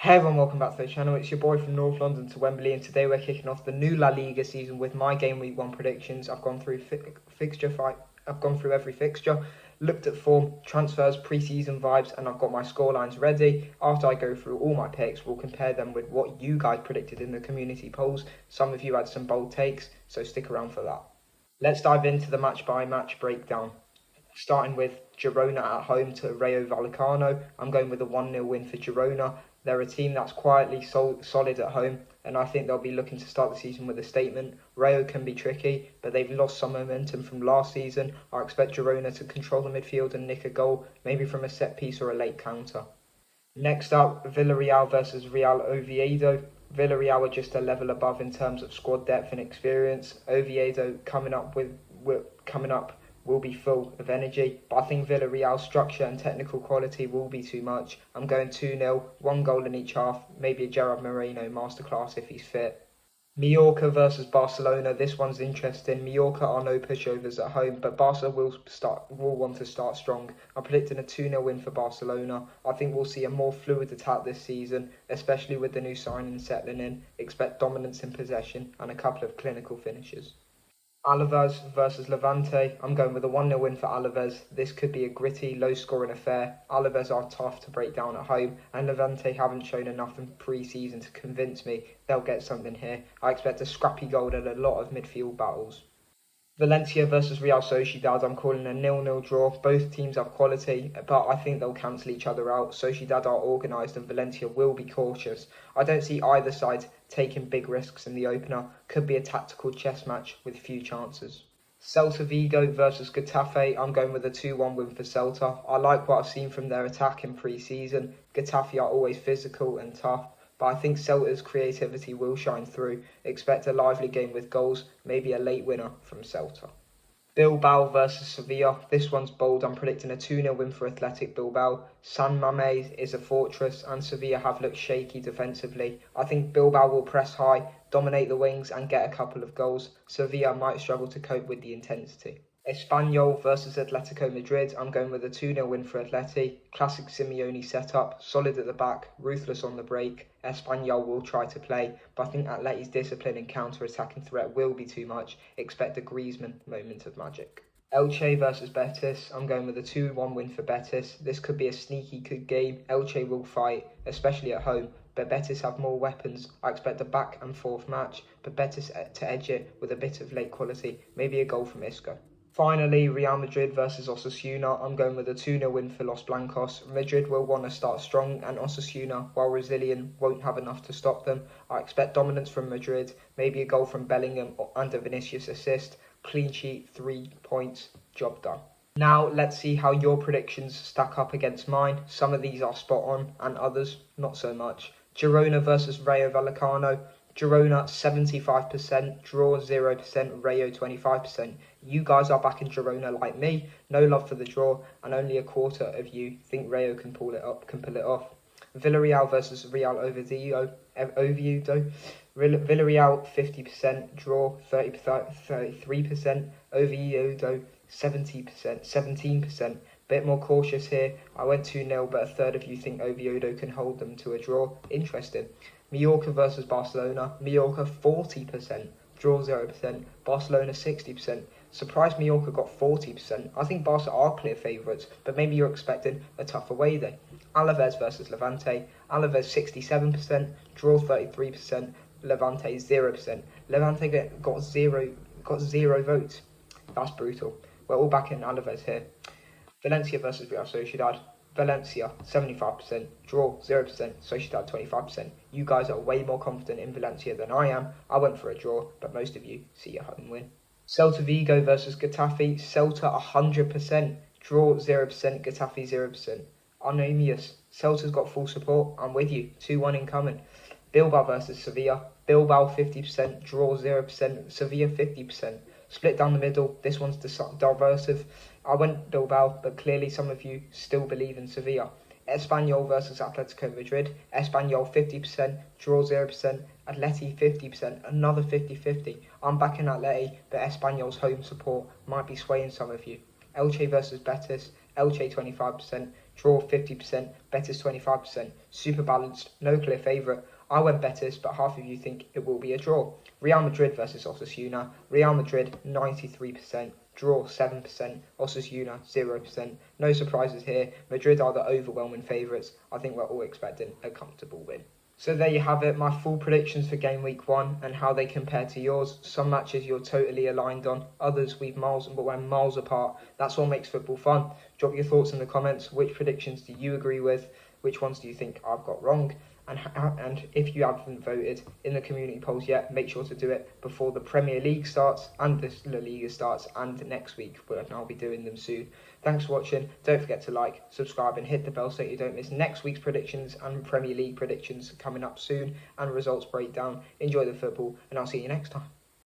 Hey everyone, welcome back to the channel. It's your boy from North London to Wembley, and today we're kicking off the new La Liga season with my game week 1 predictions. I've gone through every fixture, looked at form, transfers, pre-season vibes, and I've got my scorelines ready. After I go through all my picks, we'll compare them with what you guys predicted in the community polls. Some of you had some bold takes, so stick around for that. Let's dive into the match-by-match breakdown. Starting with Girona at home to Rayo Vallecano. I'm going with a 1-0 win for Girona. They're a team that's quietly solid at home, and I think they'll be looking to start the season with a statement. Rayo can be tricky, but they've lost some momentum from last season. I expect Girona to control the midfield and nick a goal, maybe from a set piece or a late counter. Next up, Villarreal versus Real Oviedo. Villarreal are just a level above in terms of squad depth and experience. Oviedo coming up will be full of energy, but I think Villarreal's structure and technical quality will be too much. I'm going 2-0, 1 goal in each half, maybe a Gerard Moreno masterclass if he's fit. Mallorca versus Barcelona. This one's interesting. Mallorca are no pushovers at home, but Barca will want to start strong. I'm predicting a 2-0 win for Barcelona. I think we'll see a more fluid attack this season, especially with the new signings settling in. Expect dominance in possession and a couple of clinical finishes. Alaves versus Levante. I'm going with a 1-0 win for Alaves. This could be a gritty, low-scoring affair. Alaves are tough to break down at home, and Levante haven't shown enough in pre-season to convince me they'll get something here. I expect a scrappy goal and a lot of midfield battles. Valencia versus Real Sociedad, I'm calling a 0-0 draw. Both teams have quality, but I think they'll cancel each other out. Sociedad are organised and Valencia will be cautious. I don't see either side taking big risks in the opener. Could be a tactical chess match with few chances. Celta Vigo versus Getafe, I'm going with a 2-1 win for Celta. I like what I've seen from their attack in pre-season. Getafe are always physical and tough, but I think Celta's creativity will shine through. Expect a lively game with goals, maybe a late winner from Celta. Bilbao versus Sevilla. This one's bold. I'm predicting a 2-0 win for Athletic Bilbao. San Mamés is a fortress and Sevilla have looked shaky defensively. I think Bilbao will press high, dominate the wings and get a couple of goals. Sevilla might struggle to cope with the intensity. Espanyol versus Atletico Madrid. I'm going with a 2-0 win for Atleti. Classic Simeone setup, solid at the back, ruthless on the break. Espanyol will try to play, but I think Atleti's discipline and counter-attacking threat will be too much. Expect a Griezmann moment of magic. Elche versus Betis. I'm going with a 2-1 win for Betis. This could be a sneaky good game. Elche will fight, especially at home, but Betis have more weapons. I expect a back and forth match, but Betis to edge it with a bit of late quality, maybe a goal from Isco. Finally, Real Madrid versus Osasuna. I'm going with a 2-0 win for Los Blancos. Madrid will want to start strong, and Osasuna, while resilient, won't have enough to stop them. I expect dominance from Madrid, maybe a goal from Bellingham and a Vinicius assist. Clean sheet, 3 points, job done. Now, let's see how your predictions stack up against mine. Some of these are spot on, and others not so much. Girona versus Rayo Vallecano. Girona 75%, draw 0%, Rayo 25%. You guys are back in Girona like me. No love for the draw, and only a quarter of you think Rayo can pull it off. Villarreal versus Real Oviedo. Villarreal 50%, draw 33%, Oviedo 17%. Bit more cautious here. I went 2-0, but a third of you think Oviedo can hold them to a draw. Interesting. Mallorca versus Barcelona. Mallorca 40%, draw 0%, Barcelona 60%. Surprised Mallorca got 40%. I think Barca are clear favourites, but maybe you're expecting a tough away day. Alaves versus Levante. Alaves 67%, draw 33%, Levante 0%. Levante got zero votes. That's brutal. We're all back in Alaves here. Valencia versus Real Sociedad. Valencia 75%, draw 0%, Sociedad 25%. You guys are way more confident in Valencia than I am. I went for a draw, but most of you see a home win. Celta Vigo versus Getafe. Celta 100%, draw 0%, Getafe 0%. Anonymous. Celta's got full support. I'm with you. 2-1 incoming. Bilbao versus Sevilla. Bilbao 50%, draw 0%, Sevilla 50%. Split down the middle. This one's divisive. I went Bilbao, but clearly some of you still believe in Sevilla. Espanyol versus Atletico Madrid. Espanyol 50%, draw 0%, Atleti 50%, another 50-50. I'm backing Atleti, but Espanyol's home support might be swaying some of you. Elche versus Betis. Elche 25%, draw 50%, Betis 25%. Super balanced, no clear favourite. I went Betis, but half of you think it will be a draw. Real Madrid versus Osasuna. Real Madrid 93%, draw 7%, Osasuna 0%. No surprises here. Madrid are the overwhelming favourites. I think we're all expecting a comfortable win. So there you have it, my full predictions for game week 1 and how they compare to yours. Some matches you're totally aligned on, others we're miles apart. That's what makes football fun. Drop your thoughts in the comments. Which predictions do you agree with? Which ones do you think I've got wrong? And if you haven't voted in the community polls yet, make sure to do it before the Premier League starts and the La Liga starts, and next week, and I'll be doing them soon. Thanks for watching. Don't forget to like, subscribe and hit the bell so you don't miss next week's predictions and Premier League predictions coming up soon, and results breakdown. Enjoy the football, and I'll see you next time.